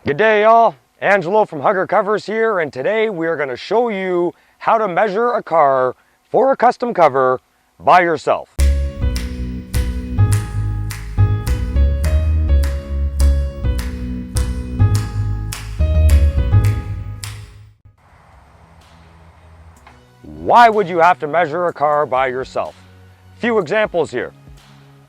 Good day, y'all. Angelo from Hugger Covers here, and today we are going to show you how to measure a car for a custom cover by yourself. Why would you have to measure a car by yourself? Few examples here.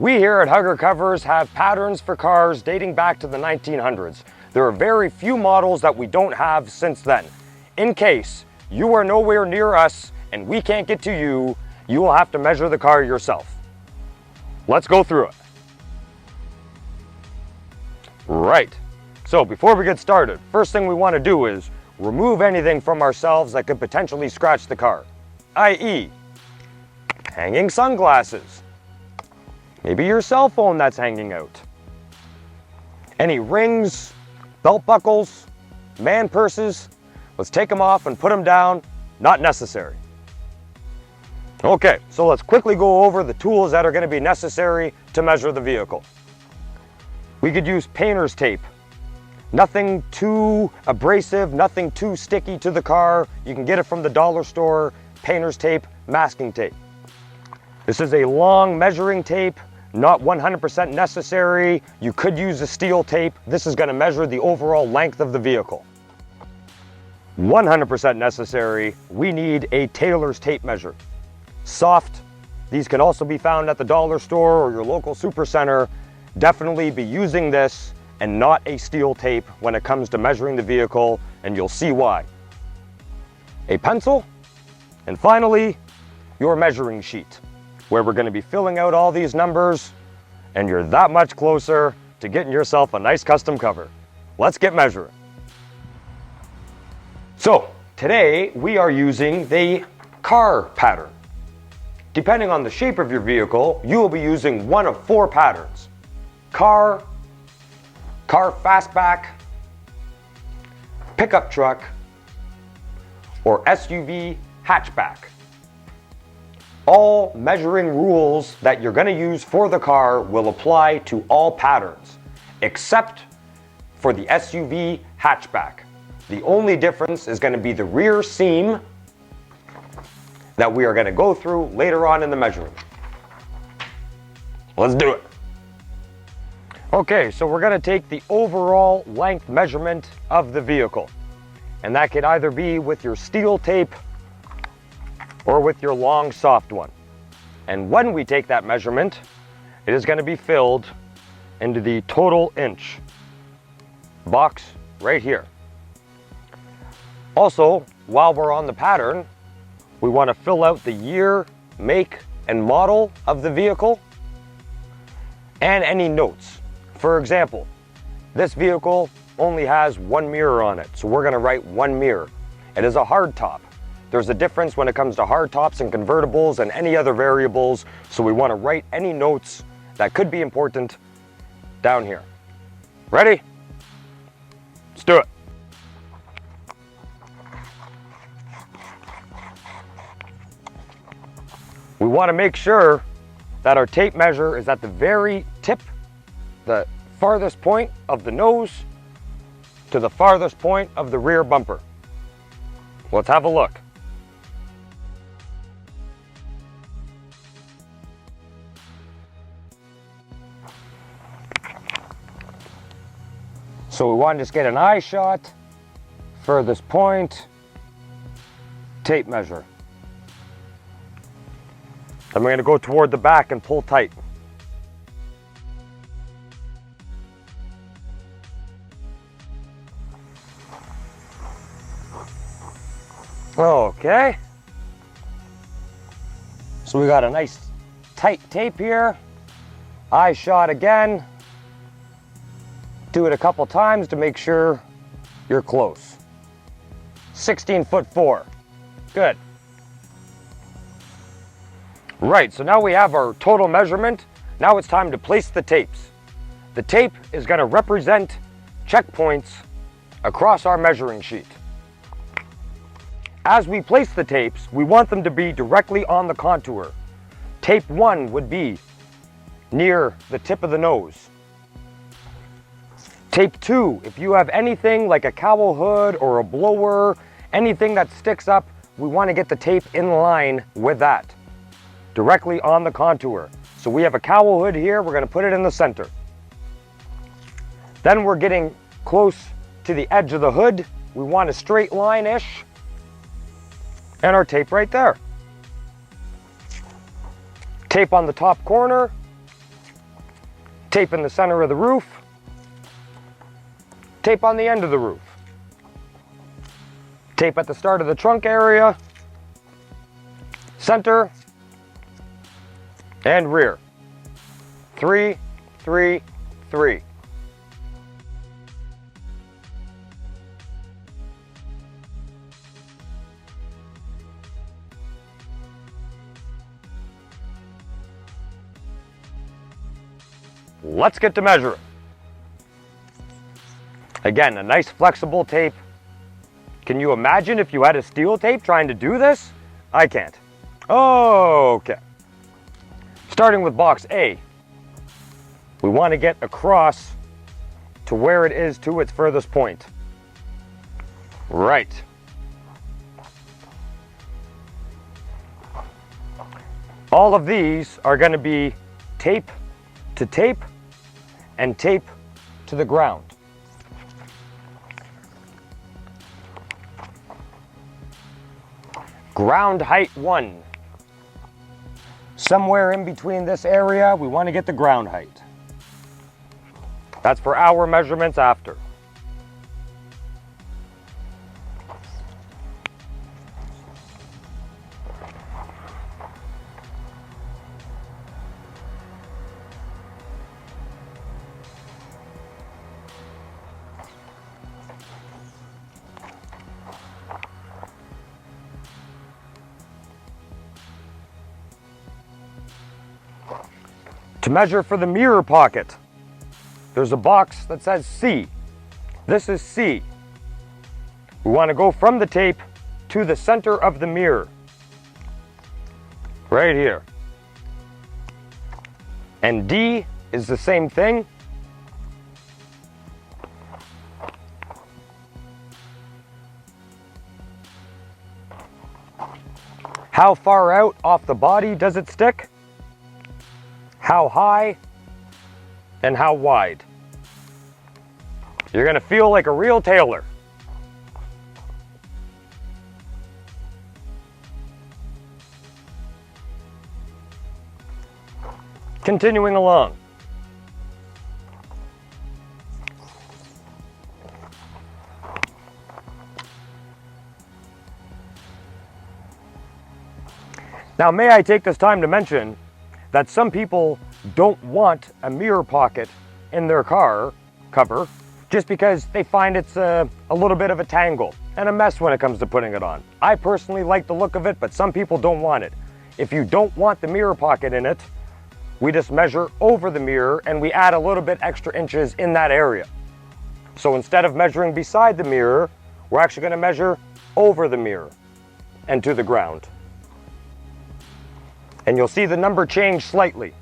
We here at Hugger Covers have patterns for cars dating back to the 1900s. There are very few models that we don't have since then. In case you are nowhere near us and we can't get to you, you will have to measure the car yourself. Let's go through it. Right. So before we get started, first thing we want to do is remove anything from ourselves that could potentially scratch the car, i.e. hanging sunglasses, maybe your cell phone that's hanging out, any rings, belt buckles, man purses. Let's take them off and put them down. Not necessary. Okay, so let's quickly go over the tools that are going to be necessary to measure the vehicle. We could use painter's tape. Nothing too abrasive, nothing too sticky to the car. You can get it from the dollar store. Painter's tape, masking tape. This is a long measuring tape. Not 100% necessary. You could use a steel tape. This is going to measure the overall length of the vehicle. 100% necessary, we need a tailor's tape measure. Soft. These can also be found at the dollar store or your local super center. Definitely be using this and not a steel tape when it comes to measuring the vehicle, and you'll see why. A pencil, and finally, your measuring sheet, where we're going to be filling out all these numbers, and you're that much closer to getting yourself a nice custom cover. Let's get measuring. So today we are using the car pattern. Depending on the shape of your vehicle, you will be using one of four patterns: car fastback, pickup truck, or SUV hatchback. All measuring rules that you're going to use for the car will apply to all patterns, except for the SUV hatchback. The only difference is going to be the rear seam that we are going to go through later on in the measuring. Let's do it. Okay, so we're going to take the overall length measurement of the vehicle, and that could either be with your steel tape or with your long soft one. And when we take that measurement, it is going to be filled into the total inch box right here. Also, while we're on the pattern, we want to fill out the year, make, and model of the vehicle and any notes. For example, this vehicle only has one mirror on it, so we're going to write one mirror. It is a hard top. There's a difference when it comes to hard tops and convertibles and any other variables, so we want to write any notes that could be important down here. Ready? Let's do it. We want to make sure that our tape measure is at the very tip, the farthest point of the nose to the farthest point of the rear bumper. Let's have a look. So we want to just get an eye shot, furthest point, tape measure. Then we're going to go toward the back and pull tight. Okay. So we got a nice tight tape here. Eye shot again. Do it a couple times to make sure you're close. 16'4". Good. Right, so now we have our total measurement. Now it's time to place the tapes. The tape is going to represent checkpoints across our measuring sheet. As we place the tapes, we want them to be directly on the contour. Tape 1 would be near the tip of the nose. Tape 2, if you have anything like a cowl hood or a blower, anything that sticks up, we want to get the tape in line with that, directly on the contour. So we have a cowl hood here, we're going to put it in the center. Then we're getting close to the edge of the hood. We want a straight line-ish, and our tape right there. Tape on the top corner, tape in the center of the roof, tape on the end of the roof, tape at the start of the trunk area, center, and rear. 3, 3, 3. Let's get to measuring. Again, a nice flexible tape. Can you imagine if you had a steel tape trying to do this? I can't. Okay. Starting with box A, we want to get across to where it is to its furthest point. Right. All of these are going to be tape to tape and tape to the ground. Ground height 1. Somewhere in between this area, we want to get the ground height. That's for our measurements after. To measure for the mirror pocket, there's a box that says C. This is C. We want to go from the tape to the center of the mirror. Right here. And D is the same thing. How far out off the body does it stick? How high and how wide. You're going to feel like a real tailor. Continuing along. Now, may I take this time to mention that some people don't want a mirror pocket in their car cover just because they find it's a little bit of a tangle and a mess when it comes to putting it on. I personally like the look of it, but some people don't want it. If you don't want the mirror pocket in it, we just measure over the mirror and we add a little bit extra inches in that area. So instead of measuring beside the mirror, we're actually going to measure over the mirror and to the ground. And you'll see the number change slightly.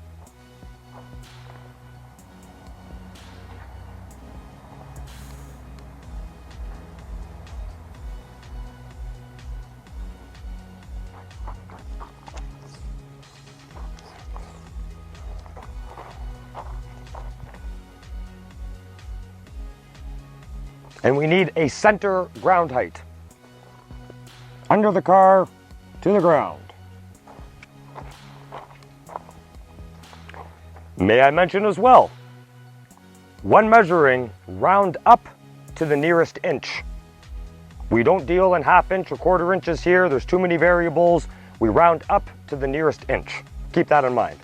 And we need a center ground height. Under the car to the ground. May I mention as well, when measuring, round up to the nearest inch. We don't deal in half inch or quarter inches here. There's too many variables. We round up to the nearest inch. Keep that in mind.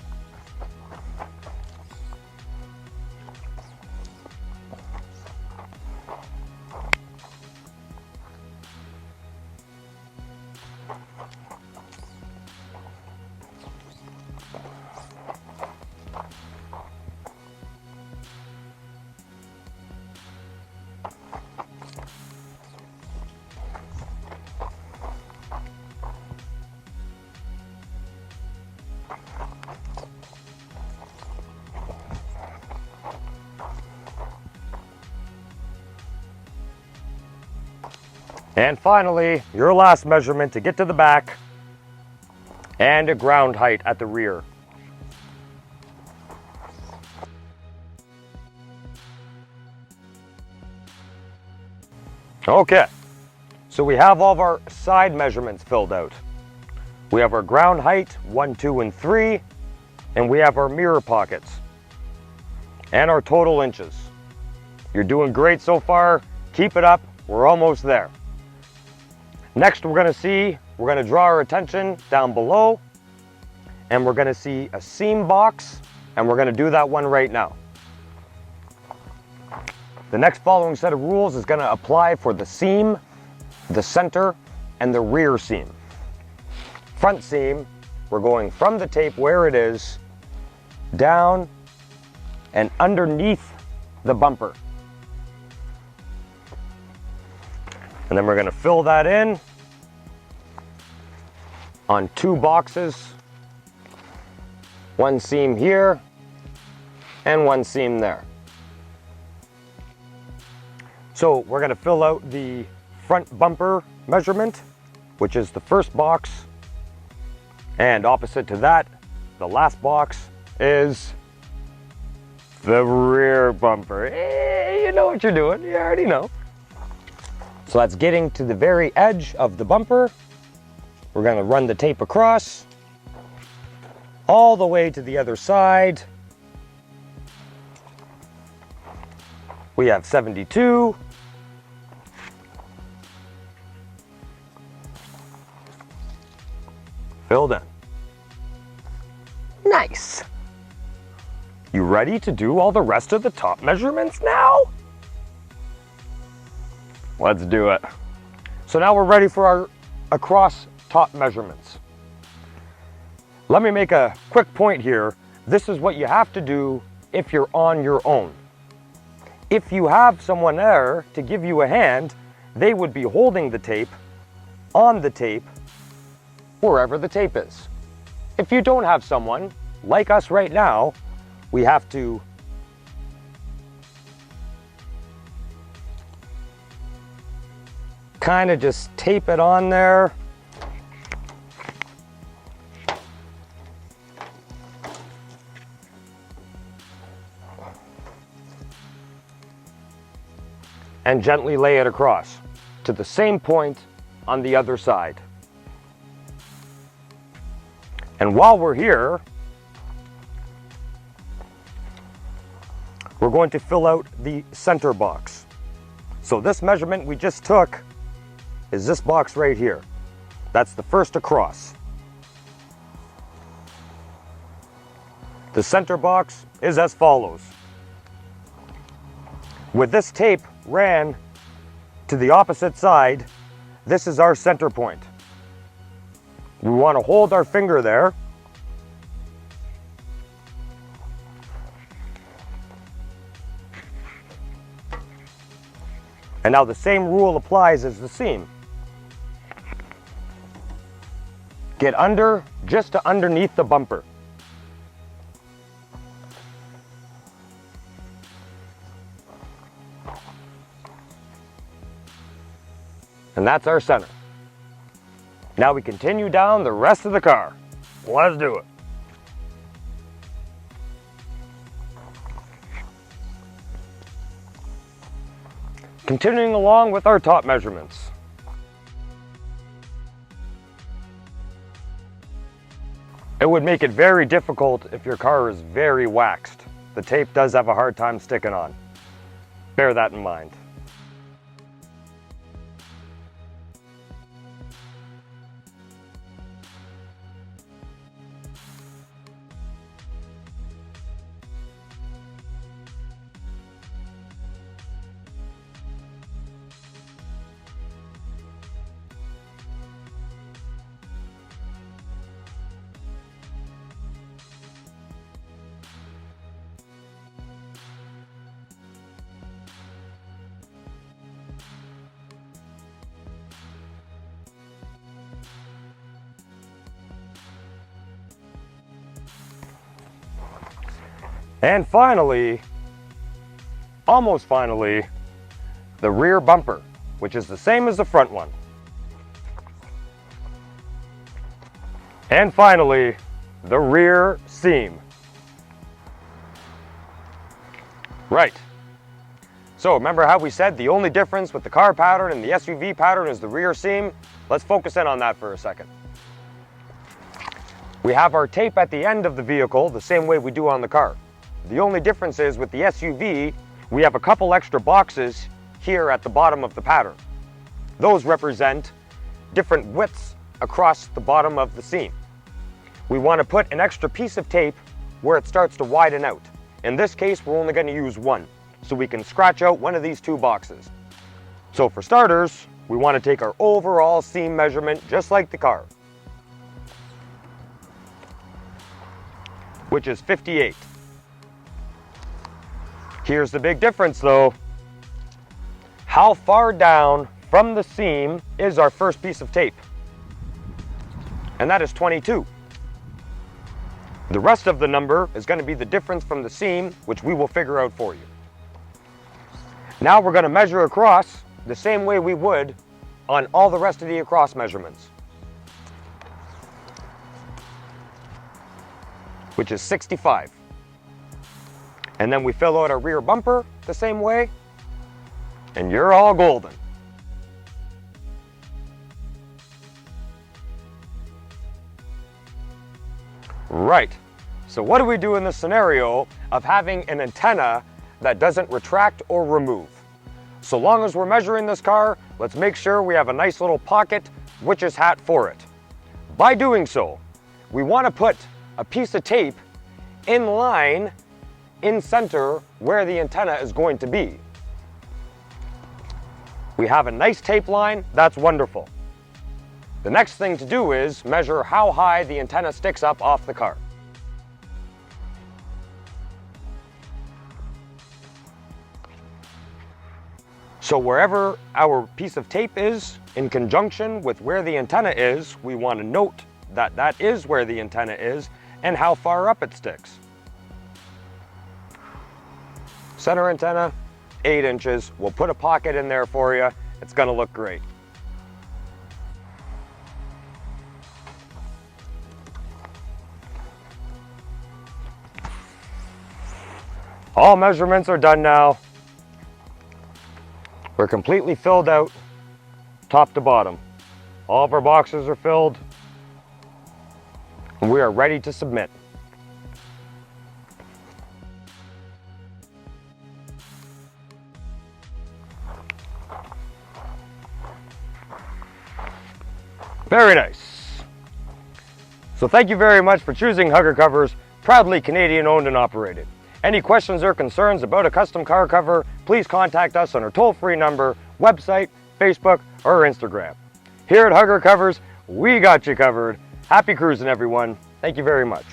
And finally, your last measurement to get to the back and a ground height at the rear. Okay, so we have all of our side measurements filled out. We have our ground height, 1, 2, and 3, and we have our mirror pockets and our total inches. You're doing great so far. Keep it up. We're almost there. Next, we're going to draw our attention down below, and we're going to see a seam box, and we're going to do that one right now. The next following set of rules is going to apply for the seam, the center, and the rear seam. Front seam, we're going from the tape where it is, down and underneath the bumper. And then we're going to fill that in on 2 boxes. One seam here and one seam there. So we're going to fill out the front bumper measurement, which is the first box. And opposite to that, the last box is the rear bumper. You know what you're doing. You already know. So that's getting to the very edge of the bumper. We're going to run the tape across all the way to the other side. We have 72. Filled in. Nice. You ready to do all the rest of the top measurements now? Let's do it. So now we're ready for our across top measurements. Let me make a quick point here. This is what you have to do if you're on your own. If you have someone there to give you a hand, they would be holding the tape on the tape wherever the tape is. If you don't have someone, like us right now, we have to kind of just tape it on there. And gently lay it across to the same point on the other side. And while we're here, we're going to fill out the center box. So this measurement we just took is this box right here. That's the first across. The center box is as follows. With this tape ran to the opposite side, this is our center point. We want to hold our finger there. And now the same rule applies as the seam. Get under, just to underneath the bumper. And that's our center. Now we continue down the rest of the car. Let's do it. Continuing along with our top measurements. It would make it very difficult if your car is very waxed. The tape does have a hard time sticking on. Bear that in mind. And finally, almost finally, the rear bumper. which is the same as the front one. And finally, the rear seam. Right. So remember how we said the only difference with the car pattern and the SUV pattern is the rear seam? Let's focus in on that for a second. We have our tape at the end of the vehicle the same way we do on the car. The only difference is with the SUV, we have a couple extra boxes here at the bottom of the pattern. Those represent different widths across the bottom of the seam. We want to put an extra piece of tape where it starts to widen out. In this case, we're only going to use one, so we can scratch out one of these two boxes. So for starters, we want to take our overall seam measurement just like the car, which is 58. Here's the big difference though. How far down from the seam is our first piece of tape? And that is 22. The rest of the number is going to be the difference from the seam, which we will figure out for you. Now we're going to measure across the same way we would on all the rest of the across measurements, which is 65. And then we fill out our rear bumper the same way, and you're all golden. Right, so what do we do in the scenario of having an antenna that doesn't retract or remove? So long as we're measuring this car, let's make sure we have a nice little pocket witch's hat for it. By doing so, we want to put a piece of tape in line in center where the antenna is going to be. We have a nice tape line, that's wonderful. The next thing to do is measure how high the antenna sticks up off the car. So wherever our piece of tape is, in conjunction with where the antenna is, we want to note that that is where the antenna is and how far up it sticks. Center antenna, 8 inches. We'll put a pocket in there for you. It's going to look great. All measurements are done now. We're completely filled out, top to bottom. All of our boxes are filled, and we are ready to submit. Very nice. So thank you very much for choosing Hugger Covers, proudly Canadian owned and operated. Any questions or concerns about a custom car cover, please contact us on our toll-free number, website, Facebook, or Instagram. Here at Hugger Covers, we got you covered. Happy cruising, everyone. Thank you very much.